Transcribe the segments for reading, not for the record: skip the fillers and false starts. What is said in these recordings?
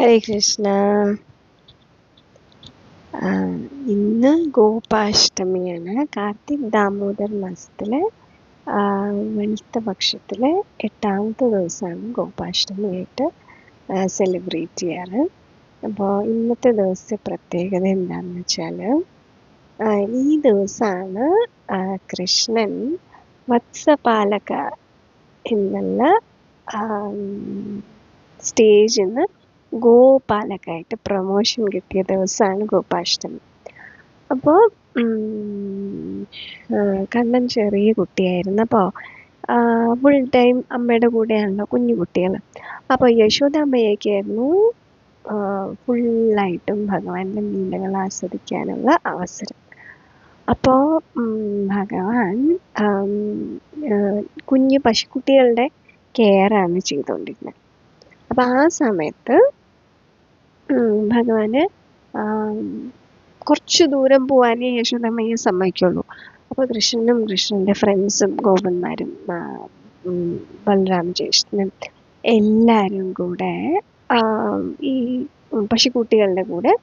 ഹരേ കൃഷ്ണ. ആ, ഇന്ന് ഗോപാഷ്ടമിയാണ്. കാർത്തിക് ദാമോദർ മാസത്തിലെ വെളുത്ത പക്ഷത്തിലെ 8ാമത്തെ ദിവസമാണ് ഗോപാഷ്ടമിയായിട്ട് സെലിബ്രേറ്റ് ചെയ്യാറ്. അപ്പോൾ ഇന്നത്തെ ദിവസത്തെ പ്രത്യേകത എന്താണെന്ന് വെച്ചാൽ, ഈ ദിവസമാണ് കൃഷ്ണൻ വത്സപാലക എന്നുള്ള സ്റ്റേജിൽ നിന്ന് ഗോപാലകായിട്ട് പ്രൊമോഷൻ കിട്ടിയ ദിവസമാണ് ഗോപാഷ്ടമി. അപ്പോൾ കണ്ണൻ ചെറിയ കുട്ടിയായിരുന്നപ്പോൾ ഫുൾ ടൈം അമ്മയുടെ കൂടെയാണല്ലോ കുഞ്ഞു കുട്ടികൾ. അപ്പോൾ യശോദാമ്മയ്ക്കായിരുന്നു ഫുള്ളായിട്ടും ഭഗവാന്റെ ലീലകൾ ആസ്വദിക്കാനുള്ള അവസരം. അപ്പോൾ ഭഗവാൻ കുഞ്ഞു പശുക്കുട്ടികളുടെ കെയറാണ് ചെയ്തുകൊണ്ടിരുന്നത്. അപ്പം ആ സമയത്ത് ഭഗവാന് കുറച്ച് ദൂരം പോകാനേ യശോദമ്മയെ സമ്മതിക്കുള്ളൂ. അപ്പോൾ കൃഷ്ണനും കൃഷ്ണൻ്റെ ഫ്രണ്ട്സും ഗോപന്മാരും ബലരാം ജ്യേഷ്ഠനും എല്ലാവരും കൂടെ ഈ പശുക്കുട്ടികളുടെ കൂടെ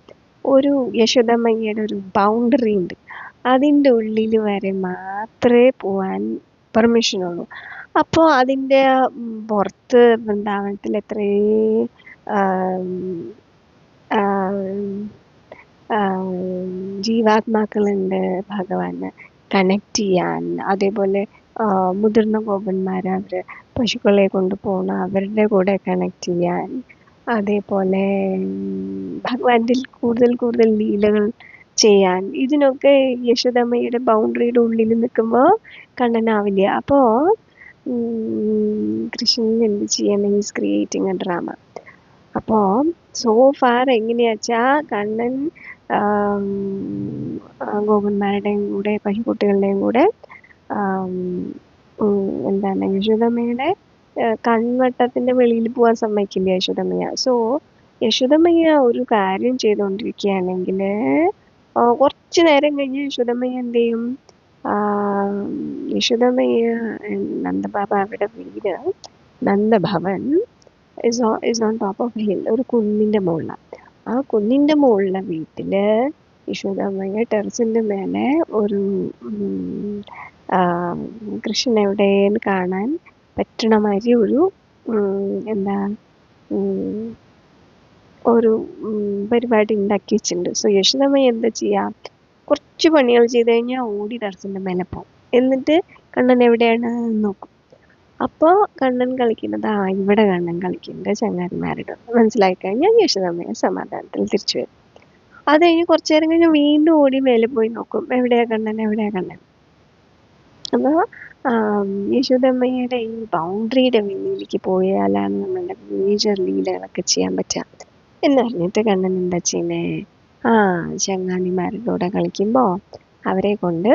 ഒരു യശോദമ്മയുടെ ഒരു ബൗണ്ടറി ഉണ്ട്, അതിൻ്റെ ഉള്ളിൽ വരെ മാത്രമേ പോകാൻ പെർമിഷനുള്ളൂ. അപ്പോൾ അതിൻ്റെ പുറത്ത് വൃന്ദാവനത്തിൽ എത്രയോ ജീവാത്മാക്കളുണ്ട് ഭഗവാനെ കണക്ട് ചെയ്യാൻ. അതേപോലെ മുതിർന്ന ഗോപന്മാർ അവർ പശുക്കളെ കൊണ്ടുപോകണ അവരുടെ കൂടെ കണക്ട് ചെയ്യാൻ. അതേപോലെ ഭഗവാന്റെ കൂടുതൽ കൂടുതൽ ലീലകൾ ചെയ്യാൻ. ഇതിനൊക്കെ യശോദമ്മയുടെ ബൗണ്ടറിയുടെ ഉള്ളിൽ നിൽക്കുമ്പോൾ കണ്ണനാവില്ല. അപ്പോൾ കൃഷ്ണൻ എന്ത് ചെയ്യണം? Is creating A drama. അപ്പോൾ സോ ഫാർ എങ്ങനെയാച്ചാൽ കണ്ണൻ ഗോപന്മാരുടെയും കൂടെ പശുക്കുട്ടികളുടെയും കൂടെ എന്താണ് യശോദമ്മയുടെ കൺവട്ടത്തിൻ്റെ വെളിയിൽ പോകാൻ സമ്മതിക്കില്ല യശോദമ്മയ. സോ യശോദമ്മയ്യ ഒരു കാര്യം ചെയ്തുകൊണ്ടിരിക്കുകയാണെങ്കിൽ കുറച്ച് നേരം കഴിഞ്ഞ് യശോദമ്മയ്യ എന്ത് ചെയ്യും? യശോദമ്മയ്യ നന്ദബാബയുടെ വീട് നന്ദഭവൻ is on top of a hill, ഒരു കുന്നിൻ്റെ മുകളിലാണ്. ആ കുന്നിൻ്റെ മുകളിലെ വീട്ടിൽ യശോദമ്മയ്യ ടെറസിൻ്റെ മേലെ ഒരു കൃഷ്ണൻ എവിടെയെന്ന് കാണാൻ പറ്റണ മാതിരി ഒരു എന്താ ഒരു പരിപാടി ഉണ്ടാക്കി വെച്ചിട്ടുണ്ട്. സോ യശോദമ്മയ്യ എന്താ ചെയ്യുക? കുറച്ച് പണികൾ ചെയ്ത് കഴിഞ്ഞാൽ ഓടി ടെറസിൻ്റെ മേലെ പോകും. എന്നിട്ട് കണ്ണൻ എവിടെയാണ് നോക്കും. അപ്പോൾ കണ്ണൻ കളിക്കുന്നത് ഇവിടെ കണ്ണൻ കളിക്കുന്നത് ചങ്ങാതിമാരുടെ മനസ്സിലാക്കി കഴിഞ്ഞാൽ യശോദമ്മയെ സമാധാനത്തിൽ തിരിച്ചു വരും. അത് കഴിഞ്ഞ് കുറച്ചു നേരം കഴിഞ്ഞ് വീണ്ടും ഓടി മേലെ പോയി നോക്കും, എവിടെയാ കണ്ണൻ, എവിടെയാ കണ്ണൻ. അപ്പോൾ യശോദമ്മയുടെ ഈ ബൗണ്ടറിയുടെ വെളിയിലേക്ക് പോയാലാണ് നമ്മളുടെ മേജർ ലീലകളൊക്കെ ചെയ്യാൻ പറ്റുക എന്നറിഞ്ഞിട്ട് കണ്ണൻ എന്താ ചെയ്യുന്നേ? ചങ്ങാതിമാരുടെ കൂടെ കളിക്കുമ്പോൾ അവരെ കൊണ്ട്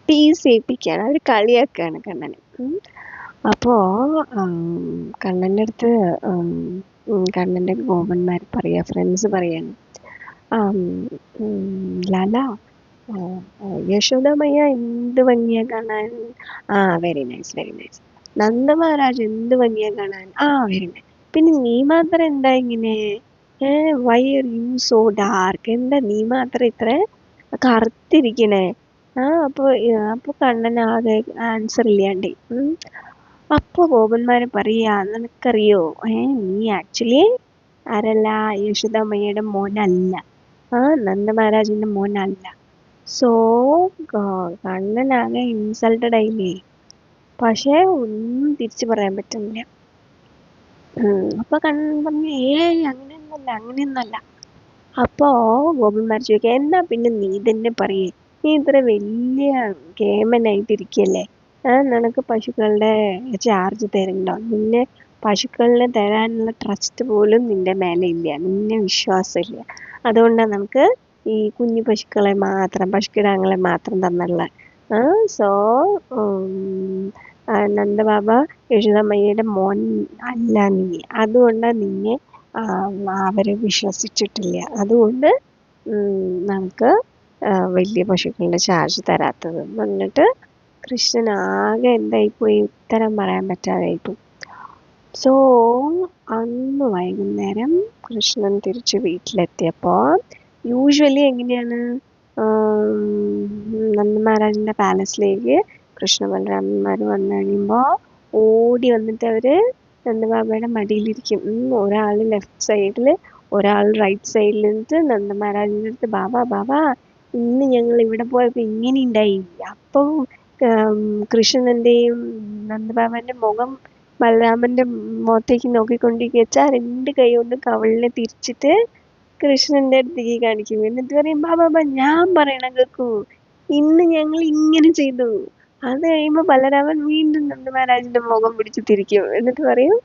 ടീസ് ചെയ്യിപ്പിക്കുകയാണ്, അവർ കളിയാക്കുകയാണ് കണ്ണനെ. അപ്പോൾ കണ്ണൻ്റെ അടുത്ത് കണ്ണൻ്റെ ഗോപന്മാർ പറയുക, ഫ്രണ്ട്സ് പറയാണ്, ലാല യശോദമ്മയ്യ എന്ത് ഭംഗിയാ കാണാൻ. Very nice very nice. Nandamaharaj എന്ത് ഭംഗിയാ കാണാൻ. Very nice. പിന്നെ നീ മാത്രം എന്താ ഇങ്ങനെ? Why are you so dark? എന്താ നീ മാത്രം ഇത്ര കറുത്തിരിക്കണേ? അപ്പോൾ കണ്ണനാകെ ആൻസർ ഇല്ലാണ്ടേ. അപ്പോൾ ഗോപന്മാരെ പറയാ, നിനക്കറിയോ നീ ആക്ച്വലി ആരല്ല? യശോദമ്മയുടെ മോനല്ല, നന്ദമഹാരാജിന്റെ മോനല്ല. സോ കണ്ണനാകെ ഇൻസൾട്ടഡ് ആയില്ലേ? പക്ഷെ ഒന്നും തിരിച്ചു പറയാൻ പറ്റുന്നില്ല. അപ്പൊ കണ്ണൻ പറഞ്ഞു, അങ്ങനെയൊന്നല്ല. അപ്പോ ഗോപന്മാർ ചോദിക്കുക, എന്നാ പിന്നെ നീ തന്നെ പറയേ, നീ ഇത്ര വലിയ കേമനായിട്ടിരിക്കല്ലേ, നിനക്ക് പശുക്കളുടെ ചാർജ് തരുന്നുണ്ടോ? നിന്നെ പശുക്കളിനെ തരാനുള്ള ട്രസ്റ്റ് പോലും നിന്റെ മേലെ ഇല്ല, നിന്നെ വിശ്വാസമില്ല. അതുകൊണ്ടാണ് നമുക്ക് ഈ കുഞ്ഞു പശുക്കിടാങ്ങളെ മാത്രം തന്നുള്ള. സോ നന്ദബാബ യശോദമ്മയുടെ മോൻ അല്ല നീ, അതുകൊണ്ടാണ് നിന്നെ അവരെ വിശ്വസിച്ചിട്ടില്ല. അതുകൊണ്ട് നമുക്ക് വലിയ പശുക്കളുടെ ചാർജ് തരാത്തത് എന്നിട്ട് കൃഷ്ണൻ ആകെ എന്തായിപ്പോയി? ഉത്തരം പറയാൻ പറ്റാതായിപ്പോയി. സോ അന്ന് വൈകുന്നേരം കൃഷ്ണൻ തിരിച്ച് വീട്ടിലെത്തിയപ്പോൾ യൂഷ്വലി എങ്ങനെയാണ് നന്ദമഹാരാജൻ്റെ പാലസിലേക്ക് കൃഷ്ണ ബലരാമന്മാർ വന്നു കഴിയുമ്പോൾ ഓടി വന്നിട്ട് അവര് നന്ദബാബയുടെ മടിയിലിരിക്കും. ഒരാൾ ലെഫ്റ്റ് സൈഡിൽ, ഒരാൾ റൈറ്റ് സൈഡിൽ നിന്നിട്ട് നന്ദമഹാരാജൻ്റെ അടുത്ത് ബാബാ ബാബാ ഇന്ന് ഞങ്ങൾ ഇവിടെ പോയപ്പോൾ ഇങ്ങനെ ഉണ്ടായി. അപ്പം കൃഷ്ണന്റെയും നന്ദബാബന്റെ മുഖം ബലരാമന്റെ മുഖത്തേക്ക് നോക്കിക്കൊണ്ടിരിക്കുക വെച്ചാൽ 2 കൈ കൊണ്ട് കവിളിനെ തിരിച്ചിട്ട് കൃഷ്ണന്റെ അടുത്തേക്ക് കാണിക്കും. എന്നിട്ട് പറയും ബാബാ ഞാൻ പറയണ കേക്കൂ, ഇന്ന് ഞങ്ങൾ ഇങ്ങനെ ചെയ്തു. അത് കഴിയുമ്പോ ബലരാമൻ വീണ്ടും നന്ദമഹാരാജന്റെ മുഖം പിടിച്ച് തിരിക്കും. എന്നിട്ട് പറയും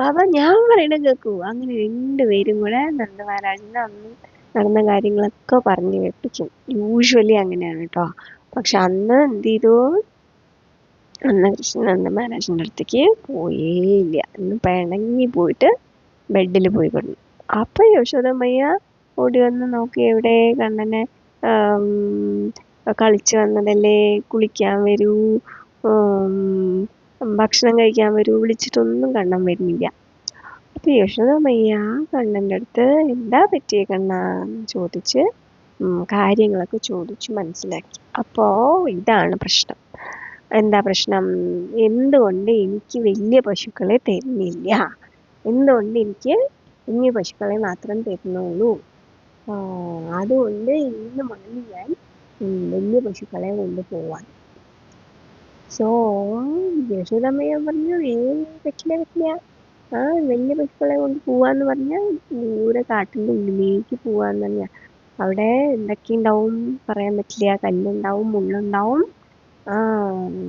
ബാബാ ഞാൻ പറയണ കേക്കൂ. അങ്ങനെ 2 പേരും കൂടെ നന്ദമഹാരാജന് അന്ന് നടന്ന കാര്യങ്ങളൊക്കെ പറഞ്ഞു കേൾപ്പിക്കും. യൂഷ്വലി അങ്ങനെയാണ് കേട്ടോ. പക്ഷെ അന്ന് എന്ത് ചെയ്തു, അന്ന് കൃഷ്ണൻ നന്ദമഹാരാജന്റെ അടുത്തേക്ക് പോയേയില്ല. അന്ന് പിണങ്ങി പോയിട്ട് ബെഡിൽ പോയി കിടന്നു. അപ്പൊ യശോദമ്മയ്യ ഓടി വന്ന് നോക്കി, എവിടെ കണ്ണനെ കളിച്ചു വന്നതല്ലേ, കുളിക്കാൻ വരൂ, ഭക്ഷണം കഴിക്കാൻ വരൂ, വിളിച്ചിട്ടൊന്നും കണ്ണൻ വരുന്നില്ല. അപ്പൊ യശോദമ്മയ്യ കണ്ണന്റെ അടുത്ത് എന്താ പറ്റിയ കണ്ണാന്ന് ചോദിച്ച് കാര്യങ്ങളൊക്കെ ചോദിച്ചു മനസ്സിലാക്കി. അപ്പോ ഇതാണ് പ്രശ്നം. എന്താ പ്രശ്നം? എന്തുകൊണ്ട് എനിക്ക് വലിയ പശുക്കളെ തരുന്നില്ല, എന്തുകൊണ്ട് എനിക്ക് കുഞ്ഞു പശുക്കളെ മാത്രം തരുന്നുള്ളൂ, അതുകൊണ്ട് ഇന്ന് മുതൽ ഞാൻ വലിയ പശുക്കളെ കൊണ്ടുപോവാൻ. സോ യശോദമ്മയ്യ പറഞ്ഞു പറ്റില്ല, വലിയ പശുക്കളെ കൊണ്ട് പോവാന്ന് പറഞ്ഞാൽ ദൂരെ കാട്ടിൻ്റെ ഉള്ളിലേക്ക് പോവാന്ന് പറഞ്ഞാൽ അവിടെ എന്തൊക്കെ ഉണ്ടാവും പറയാൻ പറ്റില്ല. കല്ലുണ്ടാവും, മുള്ളുണ്ടാവും,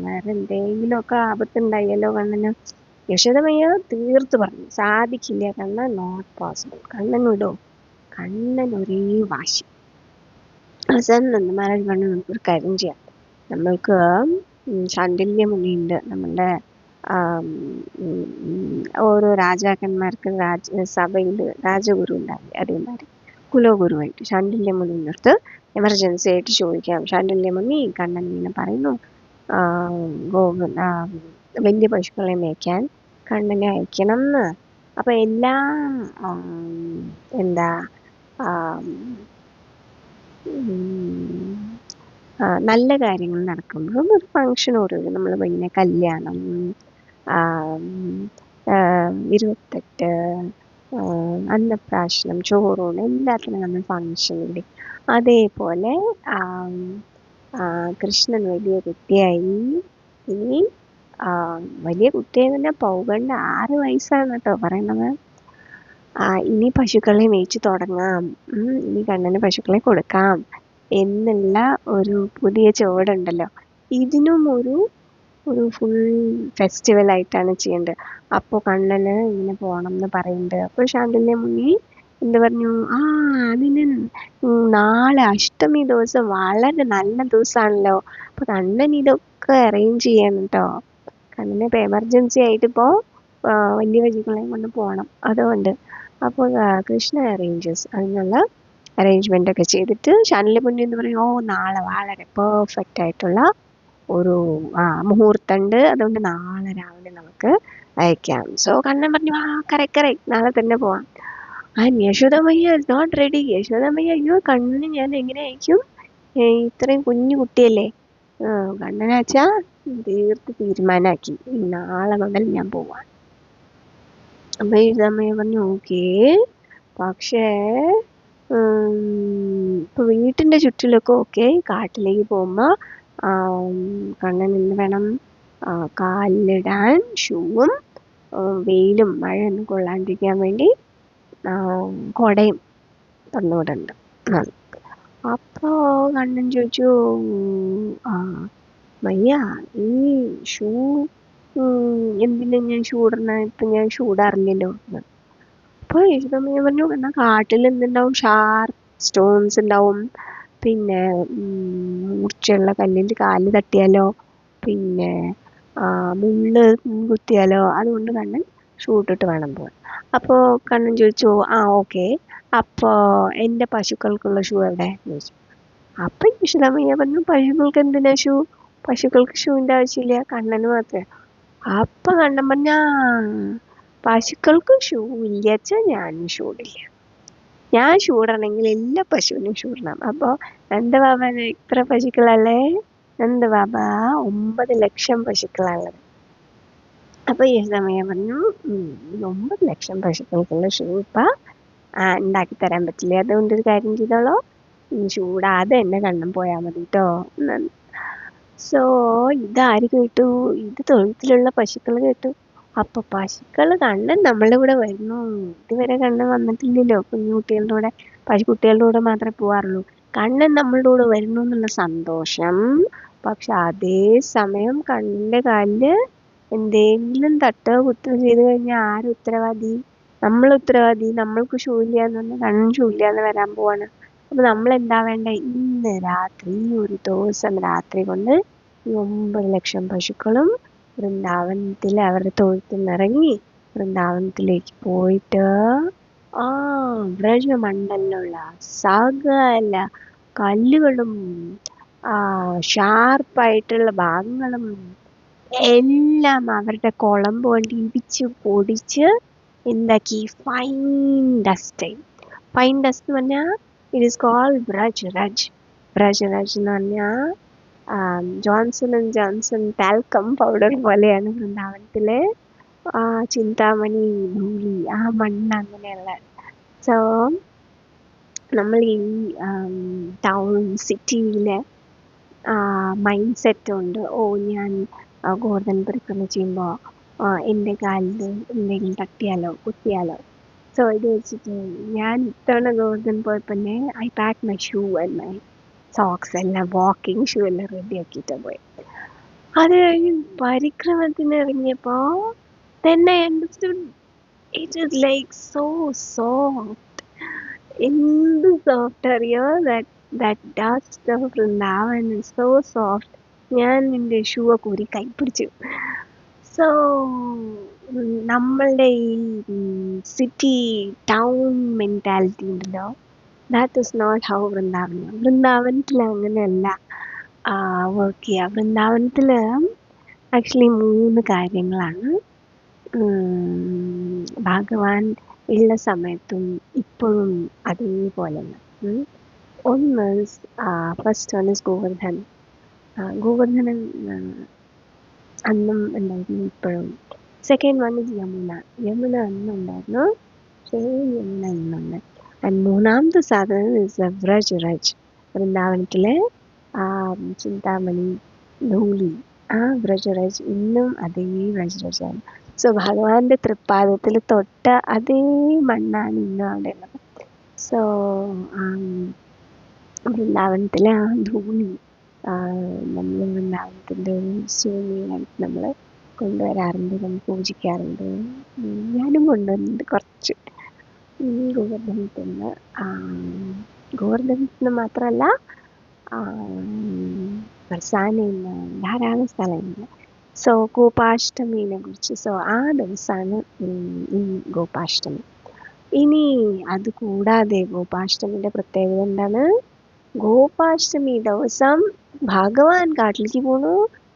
വേറെ എന്തെങ്കിലുമൊക്കെ ആപത്തുണ്ടായല്ലോ കണ്ണന്. യശോദമ്മയ്യ തീർത്ത് പറഞ്ഞു സാധിക്കില്ല കണ്ണൻ, നോട്ട് പോസിബിൾ. കണ്ണൻ വിടോ? കണ്ണൻ ഒരേ വാശി. അവസാനം നന്ദമഹാരാജ് പറഞ്ഞു നമുക്കൊരു കാര്യം ചെയ്യാം, നമ്മൾക്ക് ശാണ്ഡില്യമുനിയുണ്ട് നമ്മളുടെ ഓരോ രാജാക്കന്മാർക്ക് സഭയിൽ രാജഗുരു ഉണ്ടാവില്ലേ, അതേമാതിരി കുലഗുരുവായിട്ട് ശാണ്ഡില്യമുനിയുടെ അടുത്ത് എമർജൻസി ആയിട്ട് ചോദിക്കാം. ശാണ്ഡില്യമുനി കണ്ണൻ ഇങ്ങനെ പറയുന്നു, വലിയ പശുക്കളെ മേയ്ക്കാൻ കണ്ണനെ അയക്കണം എന്ന്. അപ്പൊ എല്ലാ എന്താ നല്ല കാര്യങ്ങൾ നടക്കുമ്പോഴും ഒരു ഫങ്ഷൻ ഓരോരോ നമ്മൾ പിന്നെ കല്യാണം, 28, അന്നപ്രാശനം, ചോറൂണ്, എല്ലാത്തിനും നമ്മൾ ഫങ്ഷൻ ഇല്ലേ. അതേപോലെ കൃഷ്ണൻ വലിയ കുട്ടിയായി. ഇനി വലിയ കുട്ടിയായി തന്നെ പൗഗണ്ട് 6 വയസ്സാണ് കേട്ടോ പറയണത്. ഇനി പശുക്കളെ മേയിച്ചു തുടങ്ങാം, ഇനി കണ്ണന് പശുക്കളെ കൊടുക്കാം എന്നുള്ള ഒരു പുതിയ ചുവടുണ്ടല്ലോ. ഇതിനും ഒരു ഫുൾ ഫെസ്റ്റിവൽ ആയിട്ടാണ് ചെയ്യേണ്ടത്. അപ്പോൾ കണ്ണന് ഇങ്ങനെ പോണം എന്ന് പറയുന്നുണ്ട്. അപ്പോൾ ശാണ്ഡില്യമുനി എന്ത് പറഞ്ഞു, അതിന് നാളെ അഷ്ടമി ദിവസം വളരെ നല്ല ദിവസമാണല്ലോ, അപ്പൊ കണ്ണൻ ഇതൊക്കെ അറേഞ്ച് ചെയ്യണം കേട്ടോ. കണ്ണന് ഇപ്പൊ എമർജൻസി ആയിട്ട് ഇപ്പോ വലിയ പശുക്കളെയും കൊണ്ട് പോകണം, അതുകൊണ്ട്. അപ്പോൾ കൃഷ്ണ അതിനുള്ള അറേഞ്ച്മെന്റ് ഒക്കെ ചെയ്തിട്ട് ശാണ്ഡില്യമുനി എന്ന് പറയും, നാളെ വളരെ പെർഫെക്റ്റ് ആയിട്ടുള്ള ഒരു മുഹൂർത്തമുണ്ട്, അതുകൊണ്ട് നാളെ രാവിലെ നമുക്ക് അയക്കാം. സോ കണ്ണൻ പറഞ്ഞു കറക്റ്റ് നാളെ തന്നെ പോവാം. യശോദമ്മയ്യ ഇസ് നോട്ട് റെഡി. യശോദമ്മയ്യ അയ്യോ കണ്ണന് ഞാൻ എങ്ങനെ അയക്കും, ഇത്രയും കുഞ്ഞു കുട്ടിയല്ലേ. കണ്ണനാച്ചാ തീരുമാനാക്കി നാളെ മുതൽ ഞാൻ പോവാൻ. അപ്പൊ യശോദമ്മയ്യ പറഞ്ഞു ഓക്കേ, പക്ഷേ ഇപ്പൊ വീട്ടിന്റെ ചുറ്റിലൊക്കെ ഓക്കെ, കാട്ടിലേക്ക് പോകുമ്പോ കണ്ണൻ എന്ത് വേണം, കാലിലിടാൻ ഷൂവും, വെയിലും മഴയൊന്നും കൊള്ളാണ്ടിരിക്കാൻ വേണ്ടി കൊടയും തന്നുവിടുന്നുണ്ട്. അപ്പോ കണ്ണൻ ചോദിച്ചു, മയ്യ ഈ ഷൂ എന്തിനാ ഞാൻ ഷൂ ഇടണ, ഇപ്പൊ ഞാൻ ഷൂ ഇടാറില്ലല്ലോ. അപ്പൊ യശോദമ്മയ്യ പറഞ്ഞു, എന്നാ കാട്ടിൽ എന്തുണ്ടാവും, ഷാർപ്പ് സ്റ്റോൺസ് ഉണ്ടാവും, പിന്നെ മൂർച്ചയുള്ള കല്ലിൽ കാല് തട്ടിയാലോ, പിന്നെ മുള്ള് കുത്തിയാലോ, അതുകൊണ്ട് കണ്ണൻ ഷൂ ഇട്ടിട്ട് വേണം പോവാൻ. അപ്പോൾ കണ്ണൻ ചോദിച്ചു ഓക്കെ, അപ്പോൾ എൻ്റെ പശുക്കൾക്കുള്ള ഷൂ എവിടെ ചോദിച്ചു. അപ്പം യശോദമ്മയ്യ പറഞ്ഞു പശുക്കൾക്ക് എന്തിനാ ഷൂ, പശുക്കൾക്ക് ഷൂവിൻ്റെ ആവശ്യമില്ല, കണ്ണന് മാത്രമേ. അപ്പം കണ്ണൻ പറഞ്ഞ പശുക്കൾക്ക് ഷൂ ഇല്ലച്ച ഞാനും ഷൂ ഇടില്ല. ഞാൻ ഷൂ ഇടണമെങ്കിൽ എല്ലാ പശുവിനും ഷൂ ഇടണം. അപ്പോൾ നന്ദബാബന് ഇത്ര പശുക്കളല്ലേ? നന്ദബാബ 9 ലക്ഷം പശുക്കളാണുള്ളത്. അപ്പോൾ യശോദമ്മ പറഞ്ഞു, 9 ലക്ഷം പശുക്കൾക്കുള്ള ഷൂ ഇപ്പം ഉണ്ടാക്കി തരാൻ പറ്റില്ല. അതുകൊണ്ട് ഒരു കാര്യം ചെയ്തോളൂ, ചൂടാതെ എന്നെ കണ്ണും പോയാൽ മതി കേട്ടോ. സോ ഇതാര് കേട്ടു? ഇത് തൊഴുത്തിലുള്ള പശുക്കൾ കേട്ടു. അപ്പൊ പശുക്കൾ കണ്ണൻ നമ്മളുടെ കൂടെ വരുന്നു. ഇതുവരെ കണ്ണൻ വന്നിട്ടില്ലല്ലോ. കുഞ്ഞുകുട്ടികളുടെ കൂടെ, പശുക്കുട്ടികളുടെ കൂടെ മാത്രമേ പോവാറുള്ളൂ. കണ്ണൻ നമ്മളുടെ കൂടെ വരുന്നു എന്നുള്ള സന്തോഷം. പക്ഷെ അതേ സമയം കണ്ണന്റെ കാലില് എന്തെങ്കിലും തട്ടോ കുത്തോ ചെയ്ത് കഴിഞ്ഞാൽ ആരും ഉത്തരവാദി? നമ്മൾ ഉത്തരവാദി. നമ്മൾക്ക് ഷൂ ഇല്ലാന്ന് പറഞ്ഞാൽ കണ്ണൻ ഷൂ ഇല്ലാന്ന് വരാൻ പോവാണ്. അപ്പൊ നമ്മൾ എന്താ വേണ്ടേ? ഇന്ന് രാത്രി, ഒരു ദിവസം രാത്രി കൊണ്ട് 9 ലക്ഷം പശുക്കളും വൃന്ദാവനത്തിൽ അവരുടെ തൊഴുത്തിൽ നിന്നിറങ്ങി വൃന്ദാവനത്തിലേക്ക് പോയിട്ട് ആ വ്രജമണ്ഡലിലുള്ള സകല കല്ലുകളും ഷാർപ്പായിട്ടുള്ള ഭാഗങ്ങളും എല്ലാം അവരുടെ കുളമ്പ് കൊണ്ട് ഇടിച്ച് പൊടിച്ച് എന്താക്കി? Fine dust. ഫൈൻ ഡസ്റ്റ് എന്ന് പറഞ്ഞാൽ it is called Braj. Braj എന്ന് പറഞ്ഞാൽ Johnson and Johnson talcum powder പോലെയാണ് വൃന്ദാവനത്തിലെ ചിന്താമണി, ധൂളി, ആ മണ്ണ് അങ്ങനെയുള്ള. സോ നമ്മൾ ഈ ടൗൺ സിറ്റിയിലെ മൈൻഡ് സെറ്റ് ഉണ്ട്. ഞാൻ ഗോവർദ്ധൻ പരിക്രമ ചെയ്യുമ്പോൾ എൻ്റെ കാലിൽ എന്തെങ്കിലും തട്ടിയാലോ കുത്തിയാലോ. സോ ഇത് വെച്ചിട്ട് ഞാൻ ഇത്തവണ ഗോവർദ്ധൻ പോയപ്പോൾ I pack my shoe and my socks എല്ലാം, വാക്കിംഗ് ഷൂ എല്ലാം റെഡിയാക്കിയിട്ടാണ് പോയത്. അത് കഴിഞ്ഞ് പരിക്രമത്തിന് ഇറങ്ങിയപ്പോൾ തന്നെ understood it is like so soft. എന്ത് സോഫ്റ്റ് അറിയോ? That dust of Vrindavan is so soft. ഞാൻ എൻ്റെ ഷൂ ഒക്കെ ഊരി കൈ പിടിച്ചു. സോ നമ്മളുടെ ഈ സിറ്റി ടൗൺ മെൻറ്റാലിറ്റി ഉണ്ടല്ലോ, ദാറ്റ് ഇസ് നോട്ട് ഹൗ വൃന്ദാവനത്തിൽ അങ്ങനെയല്ല വർക്ക് ചെയ്യുക. വൃന്ദാവനത്തിൽ ആക്ച്വലി 3 കാര്യങ്ങളാണ് ഭഗവാൻ ഉള്ള സമയത്തും ഇപ്പോഴും അതേപോലെ. ഒന്ന് first one is Govardhan. Govardhanan അന്നും ഉണ്ടായിരുന്നു, ഇപ്പോഴും. സെക്കൻഡ് വൺ ഇസ് യമുന അന്നും ഉണ്ടായിരുന്നു, യമുന ഇന്നുണ്ട്. ആൻഡ് മൂന്നാമത്തെ സാധനം ഇസ് വ്രജ്. വൃന്ദാവനത്തിലെ ചിന്താമണി, ധൂളി, വ്രജ് ഇന്നും അതേ വ്രജാണ്. സോ ഭഗവാന്റെ തൃപ്പാദത്തിൽ തൊട്ട അതേ മണ്ണാണ് ഇന്നും അവിടെ ഉള്ളത്. സോ വൃന്ദാവനത്തിലെ ധൂളി നമ്മൾ വൃന്ദാവനത്തിൻ്റെ ഒരു സൂര്യനായിട്ട് നമ്മൾ കൊണ്ടുവരാറുണ്ട്, നമ്മൾ പൂജിക്കാറുണ്ട്. ഞാനും കൊണ്ടുവരുന്നുണ്ട് കുറച്ച്. ഗോവർദ്ധനത്തിന് മാത്രമല്ല, ബർസാനയിൽ ധാരാളം സ്ഥലമുണ്ട്. സോ ഗോപാഷ്ടമീനെ കുറിച്ച്, സോ ആ ദിവസമാണ് ഈ ഗോപാഷ്ടമി. ഇനി അത് കൂടാതെ ഗോപാഷ്ടമിയുടെ പ്രത്യേകത എന്താണ്? ഗോപാഷ്ടമി ദിവസം ഭഗവാൻ കാട്ടിലേക്ക് പോണു,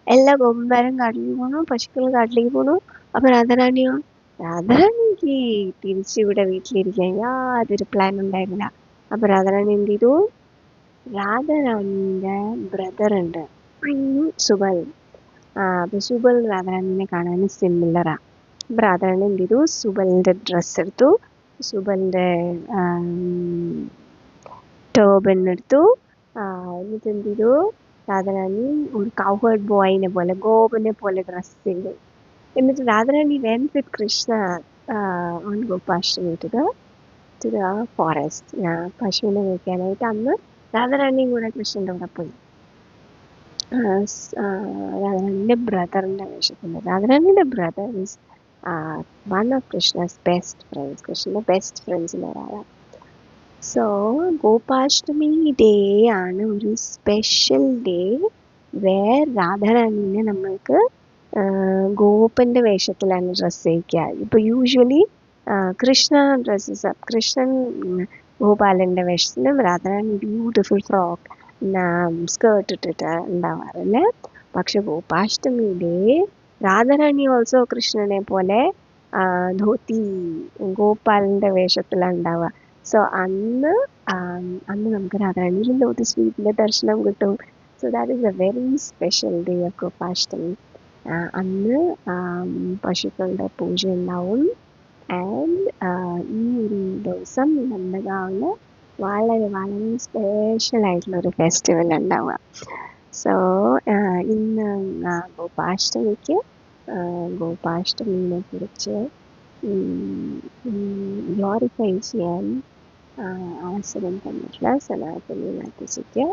എല്ലാ ഗോപന്മാരും കാട്ടിലേക്ക് പോണു, പശുക്കൾ കാട്ടിലേക്ക് പോണു. അപ്പൊ രാധാറാണിയോ? രാധാറാണിക്ക് തിരിച്ചിവിടെ വീട്ടിലിരിക്കാൻ യാതൊരു പ്ലാൻ ഉണ്ടായിരുന്നില്ല. അപ്പൊ രാധാറാണി എന്ത് ചെയ്തു? രാധാറാണിയുടെ ബ്രദറുണ്ട് സുബൽ. അപ്പൊ സുബൽ രാധാറാണിനെ കാണാൻ സിമിലറാ. അപ്പൊ രാധാറാണി എന്ത് ചെയ്തു? സുബലിന്റെ ഡ്രസ്സ് എടുത്തു, സുബലിന്റെ ടോബൻ എടുത്തു. എന്നിട്ട് എന്ത് ചെയ്തു? രാധാറാണി ഒരു കൗഹേർഡ് ബോയിനെ പോലെ, ഗോപനെ പോലെ ഡ്രസ് ചെയ്തു. എന്നിട്ട് Radha Rani went with Krishna on ഗോപാഷ്ടമി to the forest. പശുവിനെ മേയ്ക്കാനായിട്ട് അന്ന് രാധാറാണിയും കൂടെ കൃഷ്ണൻ്റെ കൂടെ പോയി. രാധാറാണിൻ്റെ ബ്രദറിൻ്റെ വേഷത്തിൽ. രാധാറാണിയുടെ brother is one of Krishna's best friends, കൃഷ്ണൻ്റെ ബെസ്റ്റ് ഫ്രണ്ട്സിൽ ഒരാളാണ്. സോ ഗോപാഷ്ടമി ഡേ ആണ് ഒരു സ്പെഷ്യൽ ഡേ വേർ രാധാറാണീനെ നമ്മൾക്ക് ഗോപൻ്റെ വേഷത്തിലാണ് ഡ്രസ്സ് ചെയ്യിക്കുക. ഇപ്പോൾ usually Krishna dresses up, Krishnan ഗോപാലൻ്റെ വേഷത്തിലും രാധാറാണി ബ്യൂട്ടിഫുൾ ഫ്രോക്ക് സ്കേർട്ട് ഇട്ടിട്ട് ഉണ്ടാവാറില്ലേ. പക്ഷെ ഗോപാഷ്ടമി ഡേ രാധാറാണി ഓൾസോ കൃഷ്ണനെ പോലെ ധോത്തി ഗോപാലൻ്റെ വേഷത്തിലാണ് ഉണ്ടാവുക. സോ അന്ന് നമുക്ക് രാധാരണിയിലും ലോട്ടസ് ഫീറ്റിൻ്റെ ദർശനം കിട്ടും. So that is a very special day of Gopashtami. അന്ന് പശുക്കളുടെ പൂജ ഉണ്ടാവും. ആൻഡ് ഈ ഒരു ദിവസം നന്ദഗാവില് വളരെ വളരെ സ്പെഷ്യൽ ആയിട്ടുള്ള ഒരു ഫെസ്റ്റിവൽ ഉണ്ടാവുക. സോ ഇന്ന് ഗോപാഷ്ടമിക്ക് ഗോപാഷ്ടമിനെ കുറിച്ച് ഗ്ലോറിഫൈ ചെയ്യാൻ അവസരം തന്നിട്ടുള്ള സനാതനി മാതസിക്ക്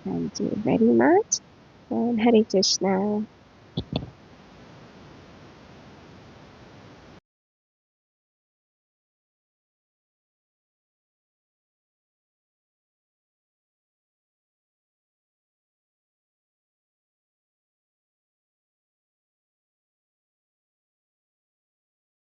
thank you very much. Hare Krishna.